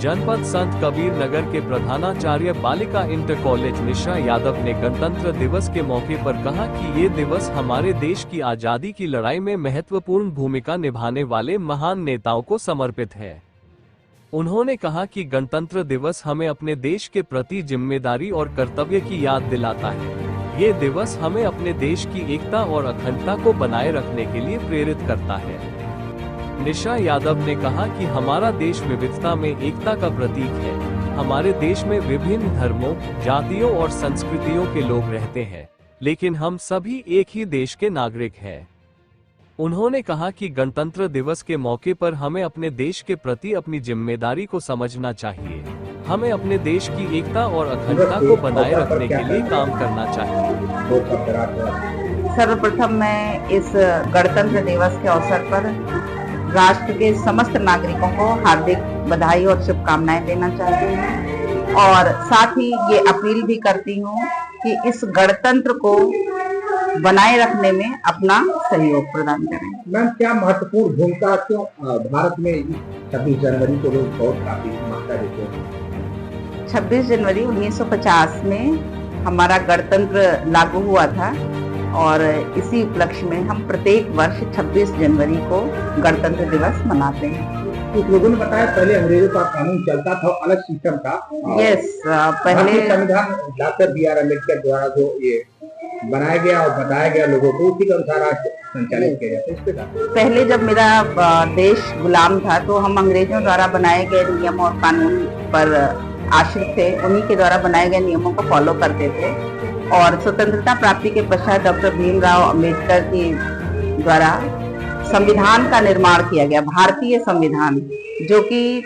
जनपद संत कबीर नगर के प्रधानाचार्य बालिका इंटर कॉलेज निशा यादव ने गणतंत्र दिवस के मौके पर कहा कि ये दिवस हमारे देश की आजादी की लड़ाई में महत्वपूर्ण भूमिका निभाने वाले महान नेताओं को समर्पित है। उन्होंने कहा कि गणतंत्र दिवस हमें अपने देश के प्रति जिम्मेदारी और कर्तव्य की याद दिलाता है। ये दिवस हमें अपने देश की एकता और अखंडता को बनाए रखने के लिए प्रेरित करता है। निशा यादव ने कहा कि हमारा देश विविधता में एकता का प्रतीक है। हमारे देश में विभिन्न धर्मों, जातियों और संस्कृतियों के लोग रहते हैं, लेकिन हम सभी एक ही देश के नागरिक हैं। उन्होंने कहा कि गणतंत्र दिवस के मौके पर हमें अपने देश के प्रति अपनी जिम्मेदारी को समझना चाहिए। हमें अपने देश की एकता और अखंडता को बनाए रखने के लिए काम करना चाहिए। सर्वप्रथम मैं इस गणतंत्र दिवस के अवसर पर राष्ट्र के समस्त नागरिकों को हार्दिक बधाई और शुभकामनाएं देना चाहती हूँ और साथ ही ये अपील भी करती हूँ कि इस गणतंत्र को बनाए रखने में अपना सहयोग प्रदान करें। मैम, क्या महत्वपूर्ण भूमिका क्यों भारत में 26 जनवरी को लोग बहुत काफी मान्यता देते हैं? 26 जनवरी 1950 में हमारा गणतंत्र लागू हुआ था और इसी उपलक्ष्य में हम प्रत्येक वर्ष 26 जनवरी को गणतंत्र दिवस मनाते हैं। कुछ लोगों ने बताया पहले अंग्रेजों का कानून चलता था, अलग सिस्टम था। यस, पहले संविधान डॉक्टर बी आर अम्बेडकर द्वारा जो ये बनाया गया और बताया गया लोगों को, उसी के अनुसार आज संचालित किया जाता है। इस पे पहले जब मेरा देश गुलाम था तो हम अंग्रेजों द्वारा बनाए गए नियम और कानून पर आश्रित थे। उन्हीं के द्वारा बनाए गए नियमों को फॉलो करते थे और स्वतंत्रता प्राप्ति के पश्चात डॉक्टर भीमराव अम्बेडकर के द्वारा संविधान का निर्माण किया गया, भारतीय संविधान, जो कि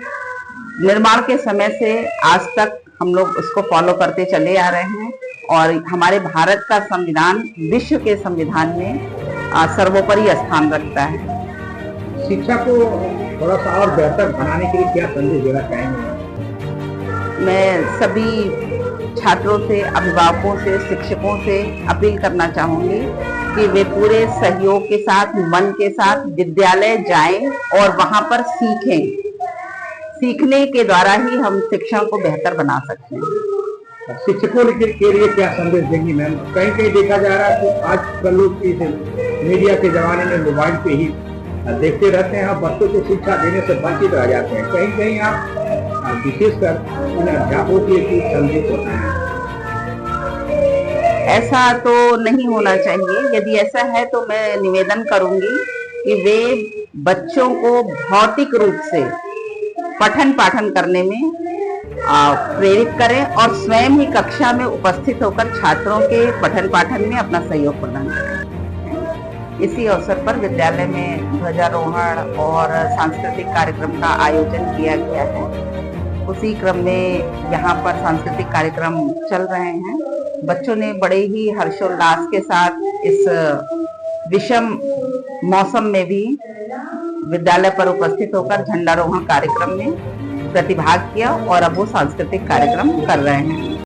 निर्माण के समय से आज तक हम लोग उसको फॉलो करते चले आ रहे हैं और हमारे भारत का संविधान विश्व के संविधान में सर्वोपरि स्थान रखता है। शिक्षा को थोड़ा सा और बेहतर बनाने के लिए क्या संदेश देना चाहेंगे? मैं सभी छात्रों से, अभिभावकों से, शिक्षकों से अपील करना चाहूंगी कि वे पूरे सहयोग के साथ, मन के साथ विद्यालय जाएं और वहां पर सीखें। सीखने के द्वारा ही हम शिक्षा को बेहतर बना सकते हैं। शिक्षकों के लिए क्या संदेश देंगी मैम? कहीं कहीं देखा जा रहा है कि आजकल लोग इस मीडिया के जमाने में मोबाइल पे ही देखते रहते हैं, बच्चों को शिक्षा देने से वंचित रह जाते हैं। कहीं कहीं आप विशेषकर उन अध्यापकों के लिए संदेश होता है? ऐसा तो नहीं होना चाहिए। यदि ऐसा है तो मैं निवेदन करूंगी कि वे बच्चों को भौतिक रूप से पठन पाठन करने में प्रेरित करें और स्वयं ही कक्षा में उपस्थित होकर छात्रों के पठन पाठन में अपना सहयोग प्रदान करें। इसी अवसर पर विद्यालय में ध्वजारोहण और सांस्कृतिक कार्यक्रम का आयोजन किया गया है। उसी क्रम में यहाँ पर सांस्कृतिक कार्यक्रम चल रहे हैं। बच्चों ने बड़े ही हर्षोल्लास के साथ इस विषम मौसम में भी विद्यालय पर उपस्थित होकर झंडारोहण कार्यक्रम में प्रतिभाग किया और अब वो सांस्कृतिक कार्यक्रम कर रहे हैं।